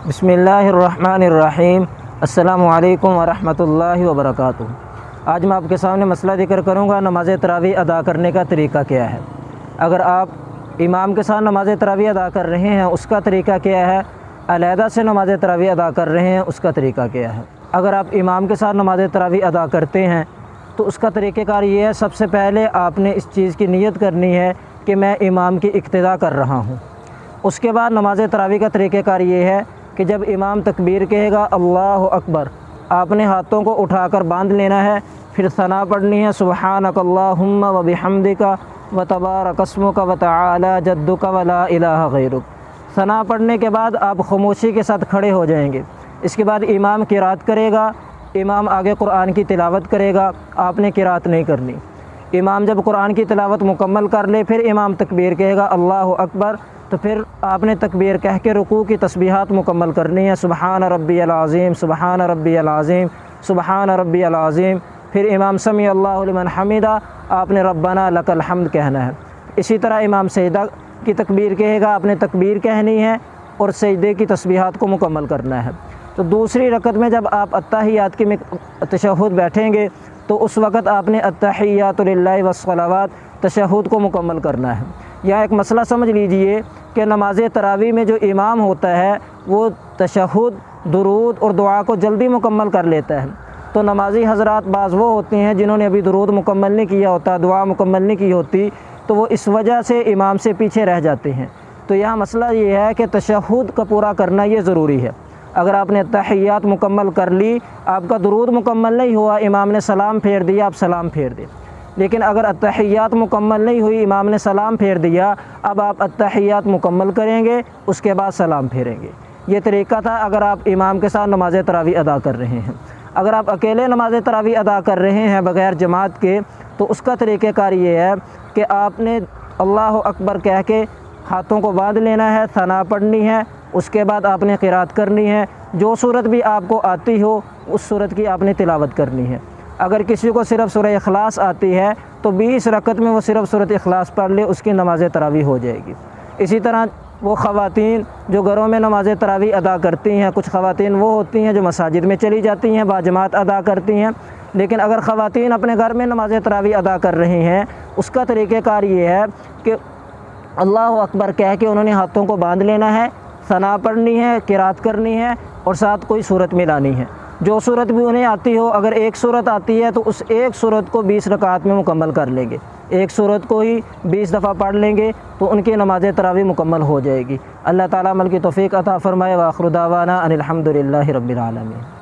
بسم اللہ الرحمن الرحیم۔ السلام علیکم ورحمۃ اللہ وبرکاتہ۔ آج میں آپ کے سامنے مسئلہ ذکر کروں گا، نماز تراویح ادا کرنے کا طریقہ کیا ہے۔ اگر آپ امام کے ساتھ نماز تراویح ادا کر رہے ہیں اس کا طریقہ کیا ہے، علیحدہ سے نماز تراویح ادا کر رہے ہیں اس کا طریقہ کیا ہے۔ اگر آپ امام کے ساتھ نماز تراویح ادا کرتے ہیں تو اس کا طریقہ کار یہ ہے، سب سے پہلے آپ نے اس چیز کی نیت کرنی ہے کہ میں امام کی اقتداء کر رہا ہوں۔ اس کے بعد نماز تراویح کا طریقہ کار یہ ہے کہ جب امام تکبیر کہے گا اللہ اکبر، آپ نے ہاتھوں کو اٹھا کر باندھ لینا ہے، پھر ثنا پڑھنی ہے سبحانک اللہم و بحمدک و تبارک اسمک و تعالی جدک و لا الہ غیرک۔ ثنا پڑھنے کے بعد آپ خاموشی کے ساتھ کھڑے ہو جائیں گے۔ اس کے بعد امام قرات کرے گا، امام آگے قرآن کی تلاوت کرے گا، آپ نے قرات نہیں کرنی۔ امام جب قرآن کی تلاوت مکمل کر لے پھر امام تکبیر کہے گا اللہ اکبر، تو پھر آپ نے تکبیر کہہ کے رکوع کی تسبیحات مکمل کرنی ہے، سبحان ربی العظیم، سبحان ربی العظیم، سبحان ربی العظیم۔ پھر امام سمیع اللہ لمن حمدہ، آپ نے ربنا لک الحمد کہنا ہے۔ اسی طرح امام سجدہ کی تکبیر کہے گا، آپ نے تکبیر کہنی ہے اور سجدے کی تسبیحات کو مکمل کرنا ہے۔ تو دوسری رکعت میں جب آپ التحیات کی تشہد بیٹھیں گے تو اس وقت آپ نے التحیات للہ والصلوات تشہد کو مکمل کرنا ہے۔ یا ایک مسئلہ سمجھ لیجئے کہ نماز تراویح میں جو امام ہوتا ہے وہ تشہد، درود اور دعا کو جلدی مکمل کر لیتا ہے، تو نمازی حضرات بعض وہ ہوتے ہیں جنہوں نے ابھی درود مکمل نہیں کیا ہوتا، دعا مکمل نہیں کی ہوتی، تو وہ اس وجہ سے امام سے پیچھے رہ جاتے ہیں۔ تو یہاں مسئلہ یہ ہے کہ تشہد کا پورا کرنا یہ ضروری ہے۔ اگر آپ نے تحیات مکمل کر لی، آپ کا درود مکمل نہیں ہوا، امام نے سلام پھیر دیا، آپ سلام پھیر دیں۔ لیکن اگر التحیات مکمل نہیں ہوئی، امام نے سلام پھیر دیا، اب آپ التحیات مکمل کریں گے، اس کے بعد سلام پھیریں گے۔ یہ طریقہ تھا اگر آپ امام کے ساتھ نماز تراویح ادا کر رہے ہیں۔ اگر آپ اکیلے نماز تراویح ادا کر رہے ہیں بغیر جماعت کے، تو اس کا طریقہ کار یہ ہے کہ آپ نے اللہ اکبر کہہ کے ہاتھوں کو باندھ لینا ہے، ثنا پڑھنی ہے، اس کے بعد آپ نے قرات کرنی ہے۔ جو صورت بھی آپ کو آتی ہو اس صورت کی آپ نے تلاوت کرنی ہے۔ اگر کسی کو صرف سورہ اخلاص آتی ہے تو 20 رکعت میں وہ صرف سورۃ اخلاص پڑھ لے، اس کی نماز تراویح ہو جائے گی۔ اسی طرح وہ خواتین جو گھروں میں نماز تراویح ادا کرتی ہیں، کچھ خواتین وہ ہوتی ہیں جو مساجد میں چلی جاتی ہیں، باجماعت ادا کرتی ہیں، لیکن اگر خواتین اپنے گھر میں نماز تراویح ادا کر رہی ہیں، اس کا طریقہ کار یہ ہے کہ اللہ اکبر کہہ کے انہوں نے ہاتھوں کو باندھ لینا ہے، ثنا پڑھنی ہے، قرات کرنی ہے اور ساتھ کوئی صورت ملانی ہے۔ جو صورت بھی انہیں آتی ہو، اگر ایک صورت آتی ہے تو اس ایک صورت کو 20 رکعات میں مکمل کر لیں گے، ایک صورت کو ہی 20 دفعہ پڑھ لیں گے تو ان کی نماز تراویح مکمل ہو جائے گی۔ اللہ تعالیٰ عمل کی توفیق عطا فرمائے۔ وآخر دعوانا ان الحمد للہ رب العالمین۔